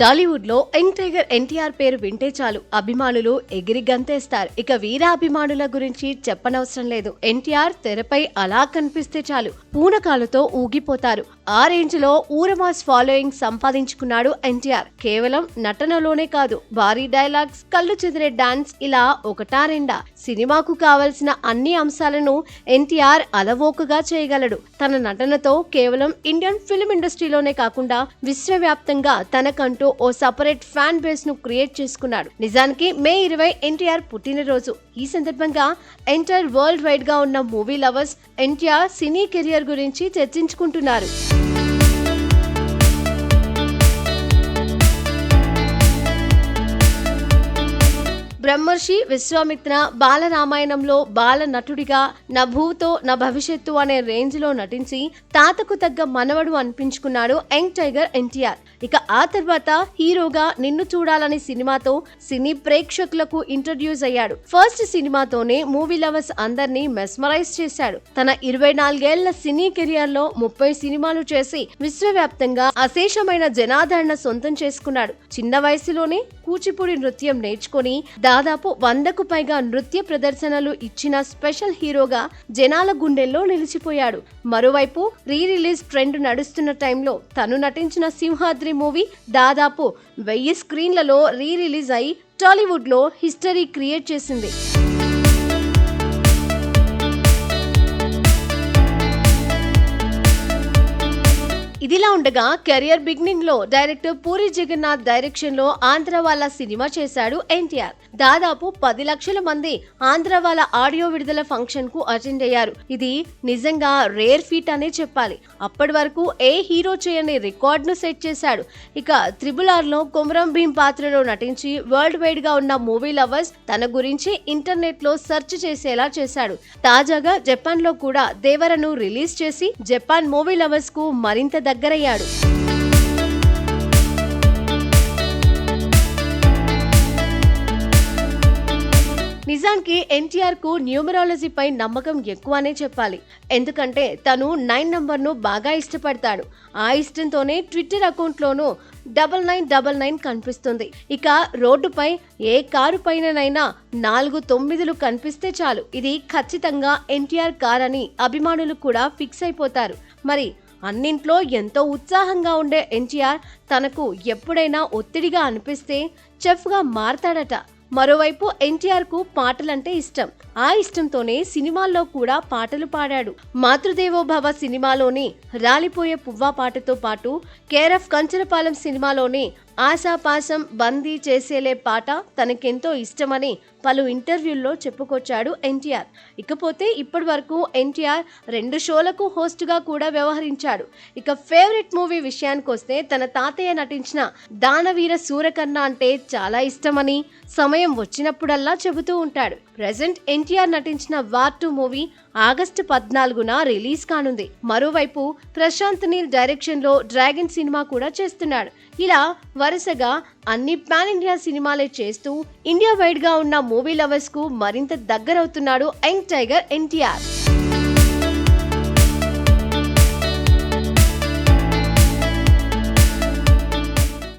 టాలీవుడ్ లో young tiger NTR పేరు వింటే చాలు అభిమానులు ఎగిరి గంతేస్తారు. ఇక వీరాభిమానుల గురించి చెప్పనవసరం లేదు. ఎన్టీఆర్ తెరపై అలా కనిపిస్తే చాలు పూనకాలతో ఊగిపోతారు. ఆ రేంజ్ లో ఊరమాస్ ఫాలోయింగ్ సంపాదించుకున్నాడు ఎన్టీఆర్. కేవలం నటనలోనే కాదు, భారీ డైలాగ్స్, కళ్ళు చెదిరే డాన్స్, ఇలా ఒకటా రెండా సినిమాకు కావలసిన అన్ని అంశాలను ఎన్టీఆర్ అలవోకగా చేయగలడు. తన నటనతో కేవలం ఇండియన్ ఫిల్మ్ ఇండస్ట్రీలోనే కాకుండా విశ్వవ్యాప్తంగా తనకంటూ ఓ సపరేట్ ఫ్యాన్ బేస్ ను క్రియేట్ చేసుకున్నాడు. నిజానికి మే 20 ఎన్టీఆర్ పుట్టినరోజు. ఈ సందర్భంగా ఎంటైర్ వరల్డ్ వైడ్ గా ఉన్న మూవీ లవర్స్ ఎన్టీఆర్ సినీ కెరియర్ గురించి చర్చించుకుంటున్నారు. బ్రహ్మర్షి, విశ్వామిత్ర, బాలరామాయణంలో బాల నటుడిగా నా భూతో నా భవిష్యత్తు అనే రేంజ్ లో నటించి తాతకు తగ్గ మనవడు అనిపించుకున్నాడు యంగ్ టైగర్ ఎన్టీఆర్. ఇక ఆ తర్వాత హీరోగా నిన్ను చూడాలని సినిమాతో సినీ ప్రేక్షకులకు ఇంట్రడ్యూస్ అయ్యాడు. ఫస్ట్ సినిమాతోనే మూవీ లవర్స్ అందరినీ మెస్మరైజ్ చేశాడు. తన 24 ఏళ్ల సినీ కెరియర్ లో 30 సినిమాలు చేసి విశ్వవ్యాప్తంగా అశేషమైన జనాదరణ సొంతం చేసుకున్నాడు. చిన్న వయసులోనే కూచిపూడి నృత్యం నేర్చుకుని దాదాపు 100కు పైగా నృత్య ప్రదర్శనలు ఇచ్చిన స్పెషల్ హీరోగా జనాల గుండెల్లో నిలిచిపోయాడు. మరోవైపు రీ రిలీజ్ ట్రెండ్ నడుస్తున్న టైంలో తను నటించిన సింహాద్రి మూవీ దాదాపు 1000 స్క్రీన్లలో రీ రిలీజ్ అయి టాలీవుడ్ లో హిస్టరీ క్రియేట్ చేసింది. ఇదిలా ఉండగా కెరియర్ బిగినింగ్ లో డైరెక్టర్ పూరి జగన్నాథ్ డైరెక్షన్ లో ఆంధ్రవాల సినిమా చేశాడు ఎన్టీఆర్. దాదాపు 10 లక్షల మంది ఆంధ్రవాల ఆడియో విడుదల ఫంక్షన్ కు అటెండ్ అయ్యారు. ఇది నిజంగా రేర్ ఫీట్ అనే చెప్పాలి. అప్పటి వరకు ఏ హీరో చేయని రికార్డ్ ను సెట్ చేశాడు. ఇక RRR లో కొమరం భీం పాత్రలో నటించి వరల్డ్ వైడ్ గా ఉన్న మూవీ లవర్స్ తన గురించి ఇంటర్నెట్ లో సెర్చ్ చేసేలా చేశాడు. తాజాగా జపాన్ లో కూడా దేవరను రిలీజ్ చేసి జపాన్ మూవీ లవర్స్ కు మరింత దగ్గరయ్యాడు. నిజానికి ఎన్టీఆర్ కు న్యూమరాలజీపై నమ్మకం ఎక్కువనే చెప్పాలి. ఎందుకంటే తను 9 నంబర్ను బాగా ఇష్టపడతాడు. ఆ ఇష్టంతోనే ట్విట్టర్ అకౌంట్లోనూ 9999 కనిపిస్తుంది. ఇక రోడ్డుపై ఏ కారు పైననైనా 4 9లు కనిపిస్తే చాలు, ఇది ఖచ్చితంగా ఎన్టీఆర్ కార్ అని అభిమానులు కూడా ఫిక్స్ అయిపోతారు. మరి అన్నింట్లో ఎంతో ఉత్సాహంగా ఉండే ఎన్టీఆర్ తనకు ఎప్పుడైనా ఒత్తిడిగా అనిపిస్తే చెఫ్గా మారతాడట. మరోవైపు ఎన్టీఆర్ కు పాటలంటే ఇష్టం. ఆ ఇష్టంతోనే సినిమాల్లో కూడా పాటలు పాడాడు. మాతృదేవోభవ సినిమాలోని రాలిపోయే పువ్వా పాటతో పాటు కేఆర్ఎఫ్ కంచరపాలెం సినిమాలోని ఆశాపాసం బందీ చేసేలే పాట తనకెంతో ఇష్టమని పలు ఇంటర్వ్యూల్లో చెప్పుకొచ్చాడు ఎన్టీఆర్. ఇకపోతే ఇప్పటి వరకు ఎన్టీఆర్ 2 షోలకు హోస్ట్ గా కూడా వ్యవహరించాడు. ఇక ఫేవరెట్ మూవీ విషయానికి వస్తే తన తాతయ్య నటించిన దానవీర సూరకర్ణ అంటే చాలా ఇష్టమని సమయం వచ్చినప్పుడల్లా చెబుతూ ఉంటాడు. ప్రెజెంట్ ఎన్టీఆర్ నటించిన వార్ 2 మూవీ ఆగస్టు 14న రిలీజ్ కానుంది. మరోవైపు ప్రశాంత్ నీల్ డైరెక్షన్ లో డ్రాగన్ సినిమా కూడా చేస్తున్నాడు. ఇలా వరుసగా అన్ని పాన్ ఇండియా సినిమాలే చేస్తూ ఇండియా వైడ్ గా ఉన్న మూవీ లవర్స్ కు మరింత దగ్గరవుతున్నాడు యంగ్ టైగర్ ఎన్టీఆర్.